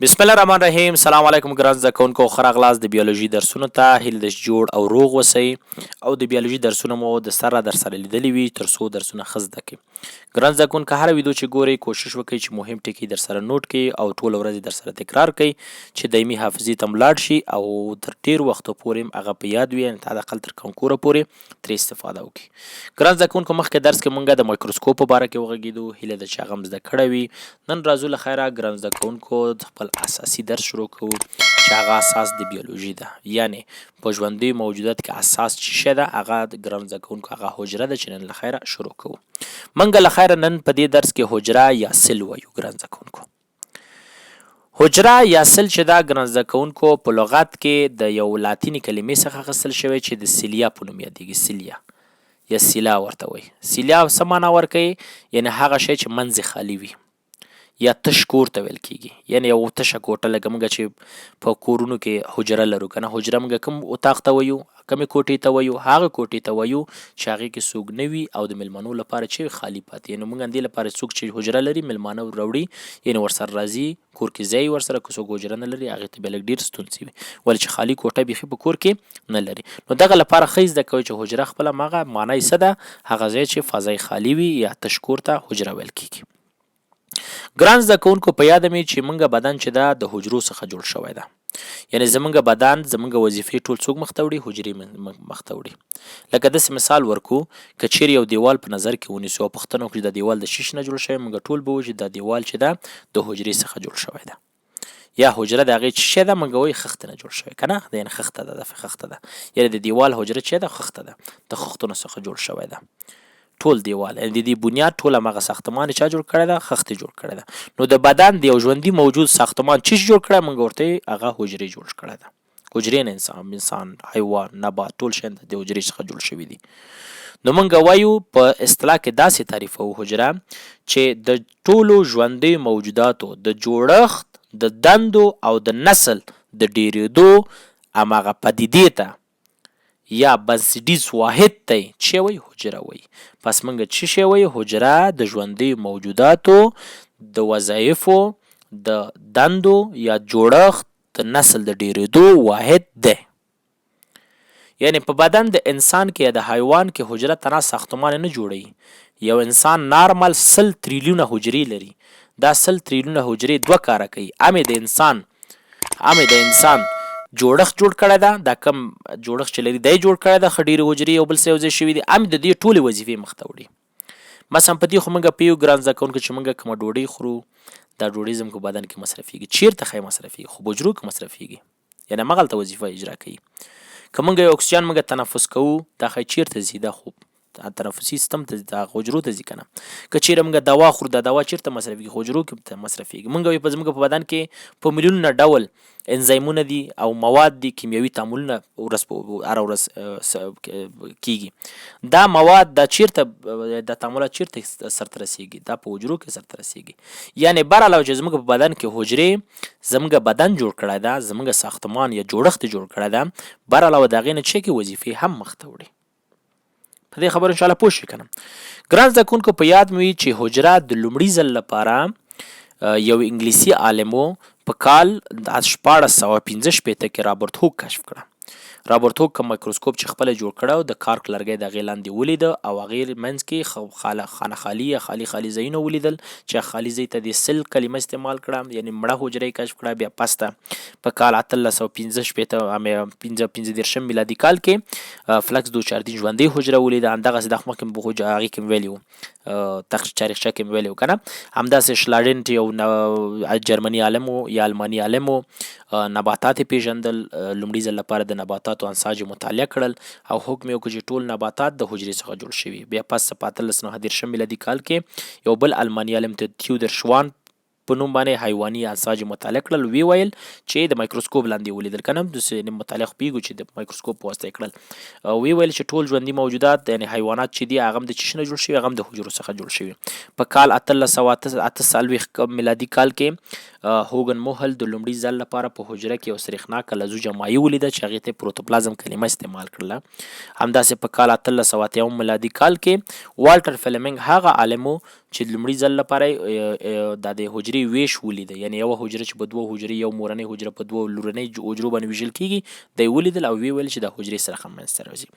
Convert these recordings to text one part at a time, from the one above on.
بسم الله الرحمن الرحیم. سلام علیکم ګران زده کوونکو، ښه راغلاست د بیولوژي درسونو ته. هیله ده چې جوړ او روغ اوسئ او د بیولوژي درسونه مو د سره در سره لیدلي وي تر څو درسونه ښه زده کړئ. ګران زده کوونکو، هره ویډیو چې ګورئ کوشش وکړئ چې مهم ټکي در سره نوټ کړئ او ټوله ورځ یې در سره تکرار کړئ چې دایمي حافظې ته لاړ شي او تر ډېر وختو پورې هغه په یاد وي، یعنې حداقل تر کنکوره پورې ترې استفاده وکړي. ګران زده کوونکو، مخکې درس کې مونږ د مایکروسکوپ په باره کې وغږېدو. هیله ده چې هغه هم زده کړی وي. نن راځو له خیره ګران زده کوونکو د خپل اساسي درس شروع کوو چې هغه اساس د بیولوژي ده، یعنې په ژوندیو موجودات کې اساس څه شی ده، هغه د ګران زده کوونکو هغه حجره ده چې نن له خیره شروع کوو. موږ له خیره نن په دې درس کې حجره یا سل وایو. ګران زده کوونکو، حجره یا سل چې دا ګران زده کوونکو په لغت کې د یو لاتیني کلمې څخه اخیستل شوی چې د سیلیا په نوم یادیږي. سیلیا یا سیلا ورته وایي. سیلیا څه معنا ورکوي؟ یعنې هغه شی چې منځ خالي وي یا تش کور ته ویل کیږي، یعنې یو تشه کوټه لکه موږ چې په کورونو کې حجره لرو که نه، حجره موږ کوم اتاق ته وایو، کومې کوټې ته وایو؟ هغه کوټې ته وایو چې هغې کې څوک نه وي او د میلمنو لپاره چې خالي پاتې، یعنې موږ همدې لپاره څوک چې حجره لري میلمانه راوړي، یعنې ورسره راځي، کور کې ځای ورسره، که څوک حجره نه لري هغې ته بیا لږ ډېر ستونزې وي، ولې چې خالي کوټه بیخي په کور کې نه لري. نو دغه لپاره ښه زده کوئ چې حجره خپله هماغه معنی یې څه ده، هغه ځای چې فضای خالي وي یا تش کور ته حجره ویل کیږي. ګران زده کوونکو، په یاده مې چې موږ بدن چې ده د حجرو څخه جوړ شوی ده، یعنې زموږ بدن زموږ وظیفې ټول څوک مخته وړي؟ حجرې مخته وړي. لکه داسې مثال ورکو، که چیرې یو دیوال په نظر کې ونیسو او پوښتنه وکړو چې دا دیوال د څه شي نه جوړ شوی، موږ ټول به وایو چې دا دیوال چې ده د حجرې څخه جوړ شوی ده، یا حجره د هغې څه شی ده، موږ وایو خښته نه جوړ شوی که نه، یعنې خښته ده، خښته ده، یعنې د دیوال حجره چې ده خښته ده، د خښتونو څخه جوړ شوی ده. ټول دیوال، یعنې د دې بنیاد ټول همغه ساختمان چا جوړ کړی ده؟ خښتې جوړ کړی ده. نو د بدن د یو ژوندي موجود ساختمان څه شي جوړ کړی؟ موږ ورته هغه حجرې جوړ کړی ده. حجرې نه انسان، حیوان، نبات ټول شیان د حجرې څخه جوړ شوي دي. نو موږ وایو په اصطلاح کې داسې تعریفوو حجره چې د ټولو ژوندیو موجوداتو د جوړښت، د دندو او د نسل د ډېرېدو هماغه پدیدې ته یا بنسټیز واحد ته چی وایي؟ حجره وایي. پس موږ څه شی وایو؟ حجره د ژوندیو موجوداتو د وظایفو، د دندو یا جوړښت، د نسل د ډېرېدو واحد دی. یعنې په بدن د انسان کې یا د حیوان کې حجره تنها ساختمان نه جوړوي. یو انسان نارمل 100 تریلیونه حجرې لري. دا 100 تریلیونه حجرې دوه کاره کوي. امې د انسان جوړښت جوړ کړی ده، دا کم جوړښت چې لري دی جوړ کړی ده، ښه ډېرې حجرې یو بل سره یو ځای شوي دي، امې د دې ټولې وظیفې مخته وړي. مثلا په دې خو موږ پوهېږو ګران زده کوونکو چې موږ کومه ډوډۍ خورو، دا ډوډۍ زموږ په بدن کې مصرفېږي. چېرته ښایي مصرفېږي؟ خو حجرو کې مصرفېږي، یعنې همغلته وظیفه اجرا کوي. که موږ یو اکسیجن موږ تنفس کوو، دا ښایي چېرته ځي؟ دا خو تنفسي سیستم ته ځي، دا حجرو ته ځي که نه. که چېرې موږ دوا خورو، دا دوا چېرته مصرفېږي؟ حجرو کې مصرفېږي. موږ وایو په زموږ په بدن کې په میلیونونه ډول انزایمونه دي او مواد دي، کیمیاوي تعاملونه هره ورځ کیږي. دا مواد دا چېرته، دا تعاملات چېرته سرته رسېږي؟ دا په حجرو کې سرته رسېږي. یعنې برعلاوه چې زموږ په بدن کې حجرې زموږ بدن جوړ کړی ده، زموږ ساختمان یا جوړښت جوړ کړی ده، برعلاوه د هغې نه چې کې وظیفې هم مخته وړي. په دې خبرو انشاءالله پوه شئ که نه. ګران زده کوونکو، په یاد مو وي چې حجره د لومړي ځل لپاره یو انګلیسي عالم په کال 1865 کې رابرټ هوک کشف کړه. رابرټ هوک کوم مایکروسکوپ چې خپله جوړ کړی و، د کارک لرګی د هغې لاندې ولیده او هغې منځ کې خانه خالي یا خالي ځایونه ولیدل چې خالي ځای ته د سل کلمه استعمال کړه، یعنې مړه حجره یې کشف کړه. بیا پسته په کال 1815 میلادي کال کې فلکس دوچاردین ژوندۍ حجره ولیده. همدغسې د مخکې په هغې کې مې ویلي وو، تاریخچه کې مې ویلي وو که نه. همداسې شلاډنټ یو جرمني عالم و یا الماني عالم و، نباتات یې پېژندل، لومړي ځل لپاره د نباتاتو انساج یې مطالعه کړل او حکم یې وکړ چې ټول نباتات د حجرې څخه جوړ شوي. بیا پس په 1839 میلادي کال کې یو بل الماني عالم تیودر شوان په نوم باندې حیواني انساج مطالعه کړل. وی ویل چې د مایکروسکوپ لاندې ولیدل که نه، داسې مطالعه خو پوهېږو چې د مایکروسکوپ په واسطه یې کړل. وی ویل چې ټول ژوندي موجودات، یعنې حیوانات چې دي، هغه هم د څه شي نه جوړ شوي؟ هغه هم د حجرو څخه جوړ شوي. په کال 1848 میلادي کال کې هوګن موهل د لومړي ځل لپاره په حجره کې یو سریښناکه لزوجه مایع ولیده چې هغې ته پروتوپلازم کلمه استعمال کړله. همداسې په کال 1880 میلادي کال کې والټر فلیمنګ هغه عالم و چې لومړي ځل لپاره د حجرې ویش ولیده، یعنې یوه حجره چې په دوه حجرې، یو مورنۍ حجره په دوه لورنۍ حجرو باندې ویشل کیږي، دی ولیدل او ویې ویل چې د حجرې سره منځته راځي.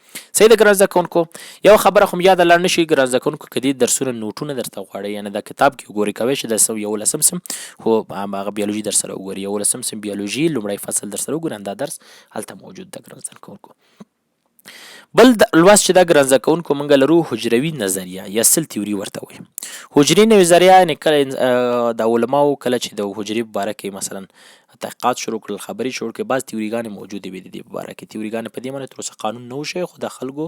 صحیح ده ګران زده کوونکو، یو خبره خو یاده لاړ نه شي ګران زده کوونکو، که دې درسونه نوټونه درته غواړئ، یعنې دا کتاب کې وګورئ، کوی چې د 11 سم خو هغه بیولوژي در سره وګورئ، 11 سم بیولوژي لومړی فصل در سره وګورئ، دا درس هلته موجود ده ګران زده کوونکو. بل لوست چې دا ګران زده کوونکو موږ لرو حجروي نظریه یا سل تیوري ورته وایي. حجري نظریه یعنې کله د علماو کله چې د حجرې په باره کې مثلا تحقیقات شروع کړل، خبرې شروع کړې، بعض تیوریګانې موجودې وې د دې په باره کې. تیوریګانې په دې معنی تر اوسه قانون نه و شوی، خو د خلکو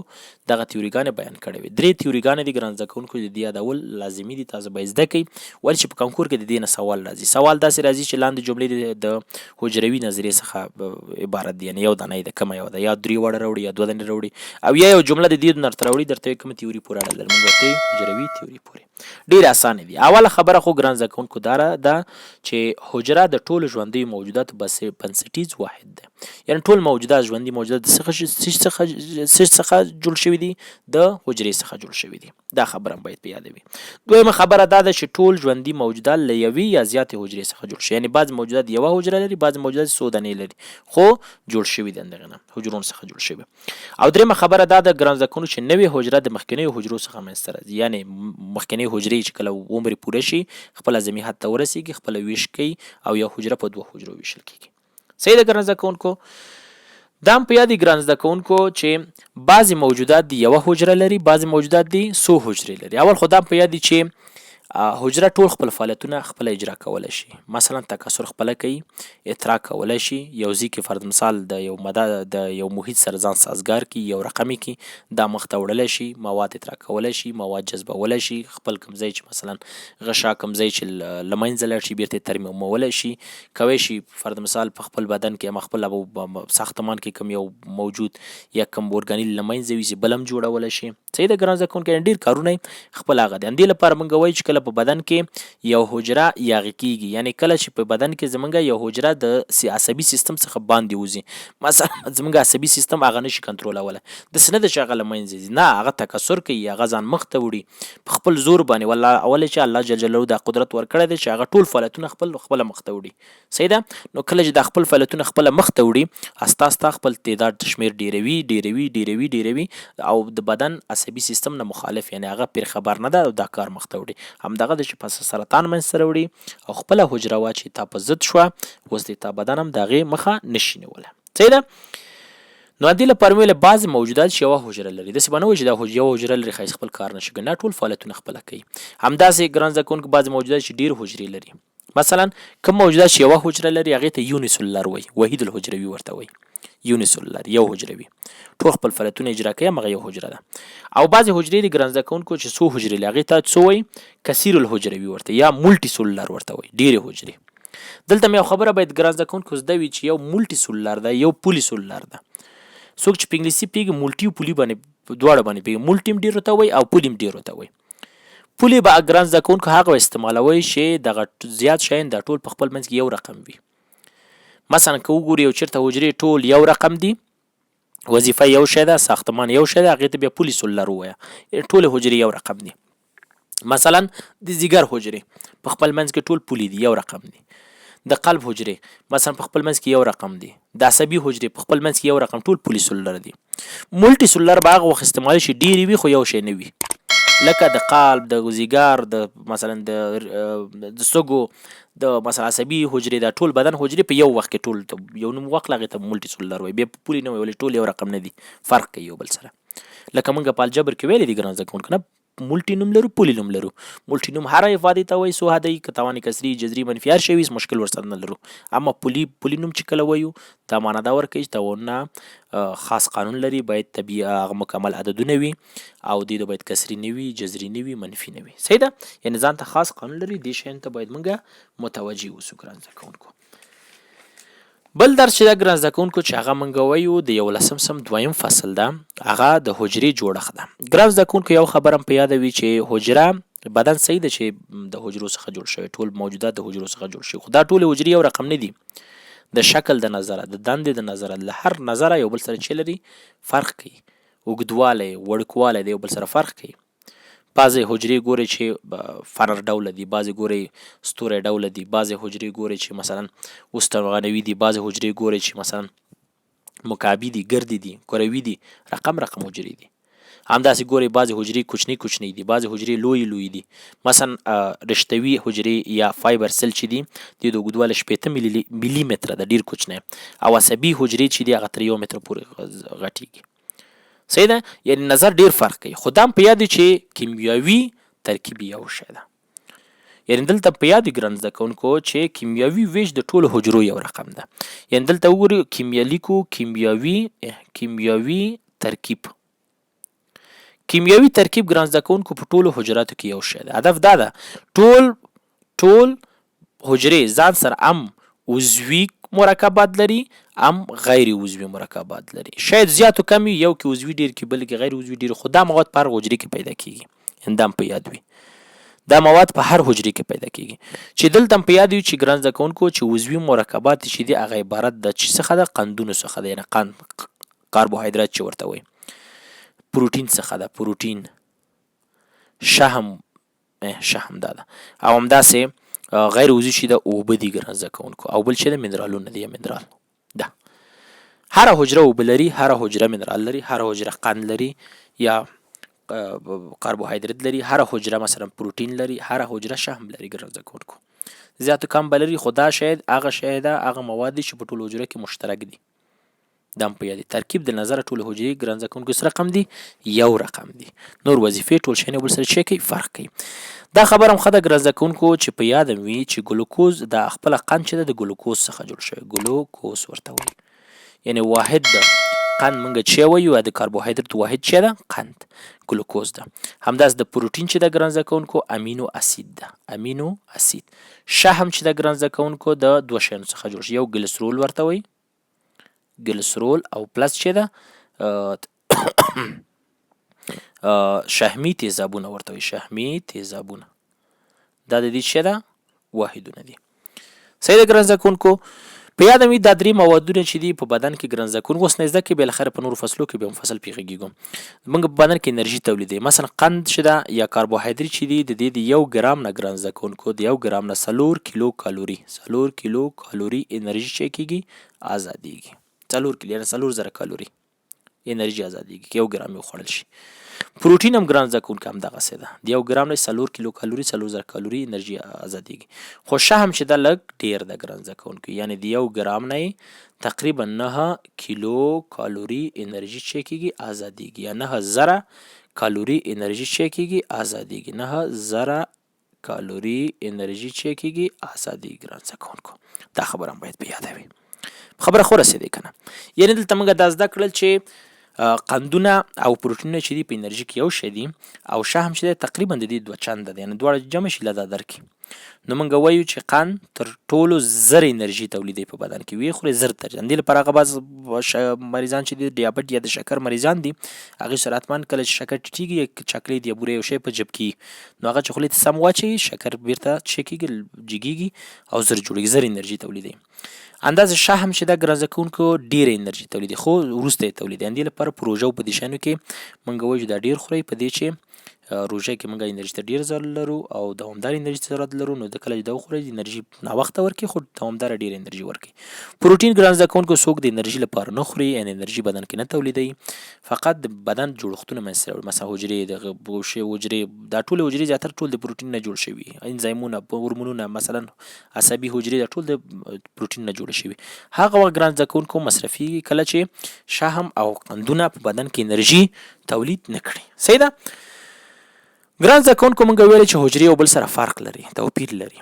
دغه تیوریګانې بیان کړې وې. 3 تیوریګانې دي ګران زده کوونکو، د دې یادول لازمي دي، تاسو باید زده کړئ ولې چې په کنکور کې د دې نه سوال راځي. سوال داسې راځي چې لاندې جملې د حجروي نظریې څخه عبارت دي، یعنې یو دانه د کومه یو ده، یا 3 وړه راوړي یا 2 دانې راوړي، او یا یو جمله د دې نه راوړي، درته کومه تیوري پورې اړه لري، موږ ورته حجروي تیوري پورې. ډېر اسانه دي. اوله خبره خو ګران زده کوونکو دا ده چې حجره د ټولو ژوندیو موجوداتو بنسټیز واحد ده، یعنې ټول موجودات ژوندي موجودات د څه څخه جوړ شوي دي؟ د حجرې څخه جوړ شوي دي. دا خبره باید په یاد وي. دویمه خبره دا ده چې ټول ژوندي موجودات له یوې یا زیاتې حجرې څخه جوړ شوي، یعنې بعض موجودات یوه حجره لري، بعض موجودات څو دانې لري، خو جوړ شوي دي دغه نه حجرونو څخه جوړ شوي. او دریمه خبره دا ده ګران زده کوونکو چې نوې حجره د مخکینیو حجرو څخه منځته راځي، یعنې مخکینۍ حجرې چې کله عمر پوره شي خپل اعظمي حد ته ورسیږي، خپله ویش کوي او یو حجره په 2 حجرو ویشل کیږي. صحیح ده ګران زده کوونکو. دا هم په یاد ګران زده کوونکو چې بعضې موجودات دي یوه حجره لري، بعضې موجودات دي څو حجرې لري. اول خو دا په یاد دي چې حجره ټول خپل فعالیتونه خپله اجرا کولی شي، مثلا تکثر خپله کوي، اطراء کولی شي، یو ځای کې فرض مثال د یو ماده د یو محیط سره ځان سازګار کړي، یو رقم یې کړي، دا مخ ته وړلی شي، مواد اطراء کولی شي، مواد جذبولی شي، خپل کوم ځای چې مثلا غشا کوم ځای چې له منځه لاړ شي بیرته یې ترمیمولی شي، کوی شي فرض مثال په خپل بدن کې یا خپل ساختمان کې کوم یو موجود یا کوم ارګانیل له منځه یوسي بل هم جوړولی شي. صحیح ده ګران زده کوونکو، ډېر کارونه یې خپل هغه دي. همدې لپاره موږ وایو چې کله په بدن کې یو حجره یاغي کیږي، یعنی کله چې په بدن کې زمونږ یو حجره د عصبي سیستم څخه باندې وځي، مثلا زمونږ عصبي سیستم هغه نشي کنټرولولی، داسې نه ده چې هغه له منځه ځي، نه، هغه تکثر کوي، هغه ځان مخ ته وړي په خپل زور باندې، ولې چې الله جل جلاله دا قدرت ورکړی دی چې هغه ټول فعالیتونه خپله مخ ته وړي. صحیح ده. نو کله چې دا خپل فعالیتونه خپله مخ ته وړي، استا استا خپل تعداد شمېر ډېروي ډېروي ډېروي ډېروي او د بدن عصبي سیستم نه مخالف، یعنې هغه پرې خبر نه ده او دا کار مخ ته وړي. همدغه د چې په سرطان منځته راوړي او خپله حجره وا چې تا په ضد شوه، اوس د تا بدن هم د هغې مخه نشي نیولی. صحیح ده. نو دې لپاره مې ویل بعضې موجودات چې یوه حجره لري، داسې به نه وایي چې دا یوه حجره لري ښایست خپل کار نشي کوي، نه، ټول فعالیتونه خپله کوي. همداسې ګران زده کوونکو بعضې موجودات چې ډېر حجرې لري، مثلا کوم موجودات چې یوه حجره لري هغې ته یونیسلولر وایي، وحید الحجروي ورته وایي، یونیسلولر یو حجروي، ټول خپل فعالیتونه اجرا کوي، همغه یو حجره ده. او بعضې حجرې دي ګران زده کوونکو چې څو حجرې لري هغې ته څه وایي؟ کثیر الحجروي ورته یا مولټي سلولر ورته وایي، ډېرې حجرې. دلته مې یو خبره باید ګران زده کوونکو زده وي چې یو مولټي سلولر ده، یو پولي سلولر ده. څوک چې په انګلیسي پوهېږي مولټي او پولي باندې دواړه باندې پوهېږي، مولټي هم ډېر ورته وایي او پولي هم ډېر ورته وایي. پولي به ګران زده کوونکو هغه استعمالوئ چې دغه زیات شیان دا ټول په خپل منځ کې یو رقم وي. مثلا که وګورئ یو چېرته حجرې ټول یو رقم دي، وظیفه یو شی ده، ساختمان یو شی ده، هغې ته بیا پولي سلولر ووایه، ټولې حجرې یو رقم دي. مثلا د ځیګر حجرې په خپل منځ کې ټول پولي دي، یو رقم دي. د قلب حجرې مثلا په خپل منځ کې یو رقم دي. د عصبي حجرې په خپل منځ کې یو رقم، ټول پولي سلولر دي. مولټي سلولر به هغه وخت استعمالی شي ډېرې وي خو یو شی نه وي، لکه د قلب، د ځیګر، د مثلا د سږو، د مثلا عصبي حجرې، دا ټول بدن حجرې په یو وخت کې ټول یو نوم واخله، هغې ته مولټي سلولر وایي، بیا په پولي نه وایي، ولې ټول یو رقم نه دي، فرق کوي یو بل سره. لکه موږ په الجبر کې ویلي دي ګران زده کوونکو، نه مولټي نوم لرو، پولي نوم لرو. مولټي نوم هر افادې ته وایي، څو حدی که توان کسري جذري منفي هر شی وي، مشکل ورسره نه لرو. اما پولي نوم چې کله وایو دا معنا دا ورکوي چې توانونه خاص قانون لري، باید طبیعي هغه مکمل عددونه وي او دې باید کسري نه وي، جذري نه وي، منفي نه وي. صحیح ده. یعنې ځان ته خاص قانون لري، دې شیانو ته باید موږ متوجه اوسو ګران زده کوونکو. بل درس چې دا ګران زده کوونکو چې هغه موږ وایو د 11 سم 2 فصل ده، هغه د حجرې جوړښت ده. ګران زده کوونکو یو خبره هم په یاده وي چې حجره بدن صحیح ده چې د حجرو څخه جوړ شوی، ټول موجودات د حجرو څخه جوړ شوي، خو دا ټول حجرې یو رقم نه دي. د شکل د نظره، د دندې د نظره، له هر نظره یو بل سره چې لري فرق کوي، اوږدوالی، وړوکوالی د یو بل سره فرق کوي. بعضې حجرې ګورئ چې فنر ډوله دي، بعضې ګورئ ستوری ډوله دي، بعضې حجرې ګورئ چې مثلا اوسټنغانوي دي، بعضې حجرې ګورئ چې مثلا مکعبي دي، ګردې دي، کروي دي، رقم حجرې دي. همداسې ګورئ بعضې حجرې کوچنۍ کوچنۍ دي، بعضې حجرې لویې لویې دي. مثلا رشتوي حجرې یا فایبر سل چې دي د اوږدوالی 15 ملي متره ده، ډېر کوچنی. او عصبي حجرې چې دي هغه تر 1 متر پورې غټیږي. صحیح ده؟ یعنې نظر ډېر فرق کوي. خو دا هم په یاد وي چې کیمیاوي ترکیب یو شی ده. یعنې دلته په یاد وي ګران زده کوونکو چې کیمیاوي ویش د ټولو حجرو یو رقم ده. یعنې دلته وګورئ کیمیا لیکو، کیمیاوي ترکیب. کیمیاوي ترکیب ګران زده کوونکو په ټولو حجراتو کې یو شی ده. هدف دا ده ټول حجرې ځان سره هم عضوي مرکبات لري، هم غیر عضوي مرکبات لري. شاید زیات و کم یو کې عضوي ډېر کې، بل کې غیر عضوي ډېر، خو دا مواد په هر حجرې کې پیدا کېږي. یعنې دا هم په یاد وي، دا مواد په هر حجرې کې پیدا کېږي. چې دلته هم په یاد وي چې ګران زده کوونکو چې عضوي مرکبات چې دي هغه عبارت د څه څخه ده؟ قندونو څخه ده. یعنې قند، کاربوهایدرات چې ورته وایي، پروټین څخه ده، پروټین، شحم دا ده. او همداسې غیر عضوي چې ده اوبه دي ګران زده کوونکو، او بل چې ده منرالونه دي یا منرال ده. هره حجره اوبه لري، هره حجره منرال لري، هره حجره قند لري یا کاربوهایدرات لري، هره حجره مثلا پروټین لري، هره حجره شحم لري ګران زده کوونکو. زیات کم به لري، خو دا شاید هغه شی ده، هغه مواد دي چې په ټولو حجره کې مشترک دي. دا هم په یاد. ترکیب د نظره ټولو حجرې ګران زده کوونکو څه رقم دي؟ یو رقم دي. نور وظیفې ټول شیان یو بل سره څه کوي؟ فرق کوي. دا خبره هم ښه ده ګران زده کوونکو چې په یاد وي چې ګلوکوز دا خپله قند چې ده د ګلوکوز څخه جوړ شوی، ګلوکوز ورته وایي. یعنې واحد ده قند موږ چې وایو، یا د کاربوهایدرات واحد چې ده؟ قند، ګلوکوز ده. همداسې د پروټین چې ده ګران زده کوونکو امینو اسید ده، امینو اسید. شحم چې ده ګران زده کوونکو د دوه شیانو څخه جوړ شي، یو ګلسرول ورته وایي، ګلسرول، او پلس چې ده شحمي تیزابونه ورته وایي، شحمي تیزابونه. دا د دې څه ده؟ واحدونه دي. صحیح ده ګران زده کوونکو؟ په یاد مې دا درې موادونه چې دي په بدن کې ګران زده کوونکو، اوس نه زده کړئ، بالاخره په نورو فصلو کې به هم فصل پې غږېږو. موږ په بدن کې انرژي تولیدوي. مثلا قند چې ده یا کاربوهایدرات چې دي د دې د 1 ګرام نه ګران زده کوونکو، د 1 ګرام نه 4 کیلو کالوري، 4 کیلو کالوري انرژي چې کېږي؟ ازادېږي. 4 کیلو یعنې 4000 کالوري انرژي ازادېږي که 1 ګرام یې وخوړل شي. پروټین هم ګران زده کوونکو همدغسې ده، د 1 ګرام نه 4 کیلو کالوري، 4000 کالوري انرژي ازادېږي. خو شحم چې ده لږ ډېر ده ګران زده کوونکو، یعنې د 1 ګرام نه تقریبا 9 کیلو کالوري انرژي چې کېږي؟ ازادېږي، یا 9000 کالوري انرژي چې کېږي؟ ازادېږي. 9000 کالوري انرژي چې کېږي؟ ازادېږي ګران زده کوونکو. دا خبره هم باید په یاده وي. خبره خو رسېدی که نه؟ یعنې دلته موږ دا زده کړل چې قندونه او پروټینونه چې دي په انرژي کې یو شی دي، او شحم چې دی تقریبا د دې 2 چنده دی، یعنې دواړه جمع شي له دا درکړي. نو موږ وایو چې قند تر ټولو زر انرژي تولیدوي په بدن کې، ویې خورئ زر تر. همدې لپاره هغه بعض مریضان چې دي ډیابیټ یا د شکر مریضان دي، هغوی سره حتما کله چې شکر ټیټېږي یا چاکلیټ یا بوره یو شی په جب کېږي، نو هغه چې خولې ته سم واچوي، شکر بیرته څه کېږي؟ جګېږي او زر جوړېږي، زر انرژي تولیدوي. اندازه شحم چې ده ګران زده کوونکو ډېره انرژي تولیدوي، خو وروسته یې تولیدوي. همدې لپاره په روژه او په دې شیانو کې موږ وایو چې دا ډېر خورئ، په دې چې روژه کې موږ انرژي ته ډېر ضرورت لرو او دوامداره انرژي ته ضرورت لرو، نو د کله چې دا وخورئ انرژي ناوخته ورکوي، خو دوامداره ډېره انرژي ورکوي. پروټین ګران زده کوونکو څوک د انرژي لپاره نه خوري، یعنې انرژي بدن کې نه تولیدوي، فقط د بدن جوړښتونه منځته راوړي. مثلا حجرې، دغه حجرې، دا ټولې حجرې زیاتره ټول د پروټین نه جوړ شوي، انزایمونه، هورمونونه، مثلا عصبي حجرې دا ټول د پروټین نه جوړې شوي. هغه وخت ګران زده کوونکو مصرفېږي کله چې شحم او قندونه په بدن کې انرژي تولید نه کړي. صحیح ده ګران زده کوونکو؟ موږ ویلې چې حجرې یو بل سره فرق لري، توپیر لري.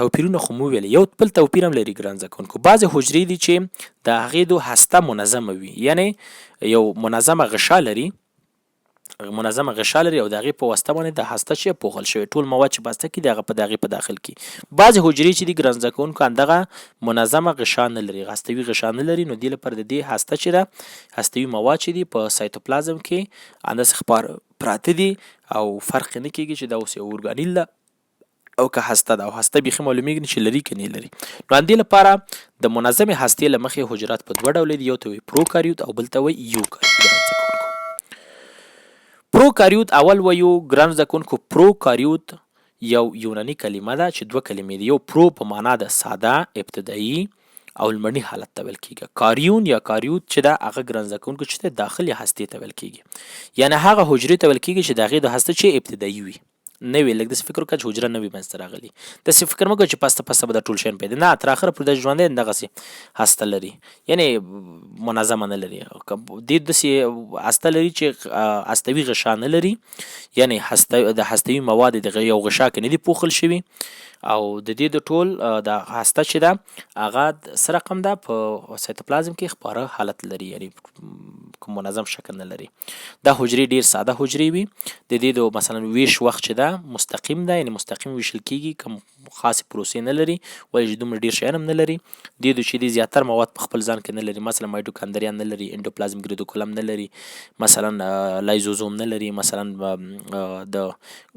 توپیرونه خو مو ویلې، یو بل توپیر هم لري ګران زده کوونکو. بعضې حجرې دي چې د هغې هسته منظمه وي، یعنې یو منظمه غشا لري، منظمه غشا لري او د هغې په واسطه باندې د هسته چې پوښل شوی ټول مواد چې په هسته کې دي هغه په د هغې په داخل کې بعضې حجرې چې دي ګران زده کوونکو همدغه منظمه غشا نه لري هستوي غشا نه لري نو دې لپاره د دې هسته چې ده هستوي مواد چې دي په سایتوپلازم کې همداسې خپاره پراته دي او فرق نه کېږي چې دا اوس یو ارګانیل ده او که هسته ده او هسته بیخي معلومیږي نه چې لري که نه لري نو همدې لپاره د منظمې هستې له مخې حجرات په دوه ډوله دي یو ته وایي پروکاریوت او بل ته وایي یوکاریوت پروکاریوت اول وایو ګران زده کوونکو پروکاریوت یو یوناني کلمه ده چې دوه کلمې دي یو پرو په معنا د ساده ابتدایي او لمړني حالت ته ویل کېږي کاریون یا کاریوت چې ده هغه ګران زده کوونکو چې د داخلي هستې ته ویل کېږي یعنې هغه حجرې ته ویل کېږي چې د هغې د هسته چې ابتدایي وي نه وي لږ داسې فکر وکړه چې حجره نه وي منځته راغلي داسې فکر مه کوه چې پسته پسته به دا ټول شیان پیدا نه تر اخره پورې دا ژوندی دغسې هسته لري یعنې منظمه نه لري دې داسې هسته لري چې هستوي غشا نه لري یعنې د هستوي مواد د یو غشا کې نه دي پوښل شوي او د دې د ټول د هسته چې ده هغه څه رقم ده په سایتوپلازم کې خپاره حالت لري یعنې کوم منظم شکل نه لري دا حجرې ډېر ساده حجرې وي د دې د مثلا ویش وخت چې ده مستقیم ده یعنې مستقیم ویشل کېږي کوم خاصې پروسې نه لري ولې چې دومره ډېر شیان هم نه لري دې چې دي زیاتر مواد په خپل ځان کې نه لري مثلا مایټوکاندریا نه لري انډوپلازم ګریدوکولم نه لري مثلا لایزوزوم نه لري مثلا د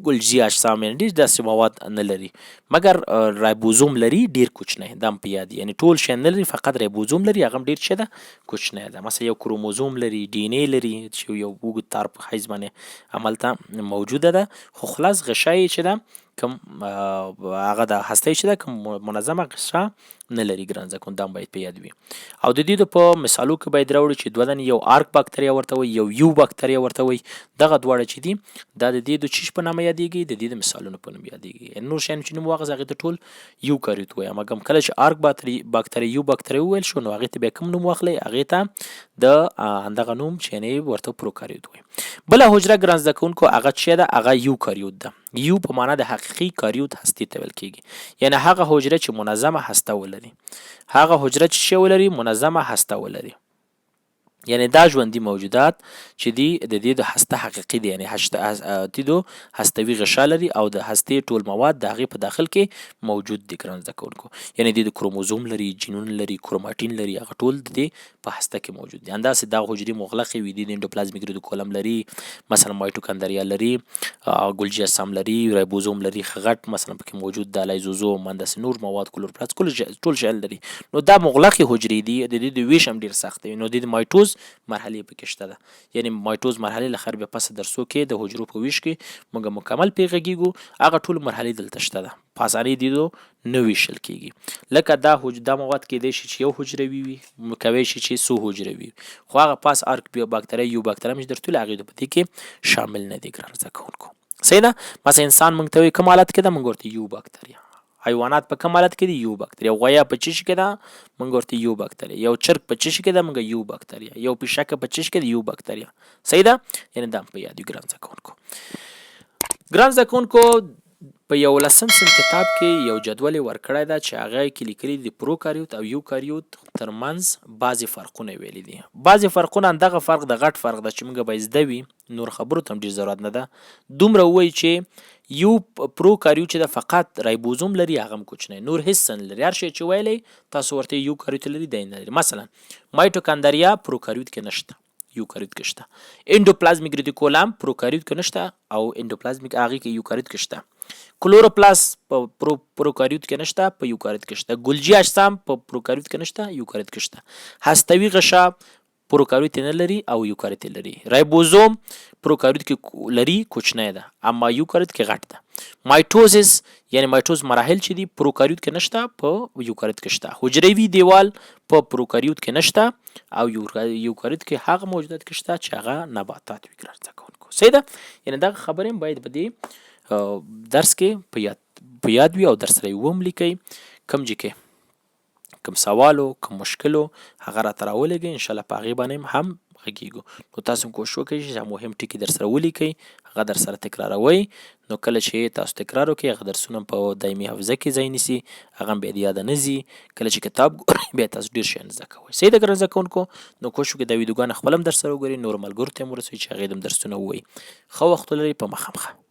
ګلجي اجسام یعنې ډېر داسې مواد نه لري مګر رایبوزوم لري ډیر کوچنی دا هم په یاد یعنی ټول شی نه لري فقط رایبوزوم لري هغه هم ډیر څه ده کوچنی ده مثلا یو کروموزوم لري ډي ان اي لري چې یو اوږد تار په حیث باندې هملته موجوده ده خو خلاص غشا یې چې ده کوم هغه د هستې چې ده کوم منظمه غشا نه لري ګران زده کوونکو دا هم باید په یاد وي او د دې په مثالو کې باید راوړو چې دوه دانې یو آرک باکتریا ورته وایي یو یو باکتریا ورته وایي دغه دواړه چې دي دا د دې د چیش په نامه یادېږي د دې د مثالونو په نوم یادېږي نور شیان چې نوم واخیست هغې ته ټول یوکاریوت وایي مګر کله چې آرک باکتریا یو باکتریا وویل شو نو هغې ته بیا کوم نوم واخلئ هغې ته د همدغه نوم چې یعنې ورته پروکاریوت وایي بله حجره ګران زده کوونکو هغه چې ده هغه یوکاریوت ده یو په معنا د حقیقي کاریوت هستې ته ویل کېږي یعنې هغه حجره چې منظمه هسته ولري هغه حجره چې څه ولري منظمه هسته ولري یعنې دا ژوندي موجودات چې دي د دې د هسته حقیقي دي یعنې دي هستوي غشا لري او د هستې ټول مواد د هغې په داخل کې موجود دي ګران زده کوونکو یعنې دې د کروموزوم لري جینون لري کروماټین لري هغه ټول د دې په هسته کې موجود دي همداسې دا حجرې مغلقې وي دي د انډوپلازمیک ریډیکولم لري مثلا مایټوکاندریا لري ګلجي اجسام لري رایبوزوم لري غټ مثلا پکې موجود د لایزوزوم همداسې نور مواد کلوروپلاست ټول شیان لري نو دا مغلقې حجرې دي د دې د ویش هم ډېر سخت دی نو د مایټوز مرحلې پکې شته ده یعنې مایټوز مرحلې له خیر بیا پسه درسو کې د حجرو په ویش کې موږ مکمل پرې غږیږو هغه ټول مرحلې دلته شته ده په اسانۍ دې نه ویشل کېږي لکه دا مواد کېدای شي چې یو حجروي وي کولی شي چې څو حجروي وي خو هغه پاس آرک باکتریا یو باکتریا چې درته ویل هغې په دې کې شامل نه دي ګران زده کوونکو صحیح ده مثلا انسان موږ ته وایي کوم حالت کې ده موږ ورته یو باکتریا حیوانات په کوم حالت کې دي یو باکتریا غویا په چی شي کې ده موږ ورته یو باکتریا یو چرګ په چی شي کې ده موږ یو باکتریا یو پیشکه په چی شي کې ده یو باکتریا صحیح ده یعنې دا په یاد وي ګران زده کوونکو ګران زده کوونکو په 11 سم کتاب کې یو جدول ورکړی ده چې هغه کې لیکلي دي پروکاریوت او یوکاریوت ترمنځ بعضې فرقونه ویلي دي بعضې فرقونه همدغه فرق د غټ فرق ده چې موږ باید زده وي نور خبرو ته هم ډېر ضرورت نه ده دومره ووایي چې یو پروکاریوت چې ده فقط رایبوزوم لري هغه هم کوچنی نور هېڅ څه نه لري هر شی چې ویلی تاسو ورته یوکاریوت لري دی نه لري مثلا مایټوکاندریا پروکاریوت کې نشته یوکاریوت کې شته انډوپلازمیک ریټیکولم پروکاریوت کې نشته او انډوپلازمیک هغې کې یوکاریوت کې شته کلوروپلاست په پروکاریوت کې نشته په یوکاریوت کې شته ګلجي اجسام په پروکاریوت کې نشته یوکاریوت کې شته هستوي غشا پروکاریوت نه لري او یوکاریوت لري رایبوزوم پروکاریوت کې لري کوچنی ده اما یوکاریوت کې غټ ده مایټوزس یعنی مایټوز مراحل چې دي پروکاریوت کې نشته په یوکاریوت کې شته حجروي دیوال په پروکاریوت کې نشته او یوکاریوت کې هغه موجودات کې شته چې هغه نباتات وي ګران زده کوونکو صحیح ده یعنې دغه خبرې هم باید په دې درس کې په یاد وي او در سره یې ولیکئ کوم ځای کې کوم سوال کوم مشکل هغه راته راولېږئ انشاءالله په هغې باندې هم غږیږو. نو تاسو هم کوشش وکړئ چې مهم ټکي در سره ولیکئ، هغه در سره تکراروئ. نو کله چې تاسو تکرار وکړئ هغه درسونه په دایمي حافظه کې ځای نیسي، هغه هم بیا د یاده نه ځي. کله چې کتاب ګورئ بیا تاسو ډېر شیان زده کوئ. صحیح ده ګرانو زده کوونکو. نو کوشش وکړئ دا ویډیوګانې خپله هم در سره وګورئ، نورو ملګرو ته یې هم ورسوئ چې هغې ته هم درسونه ووایي. ښه وخت ولرئ، په مخه.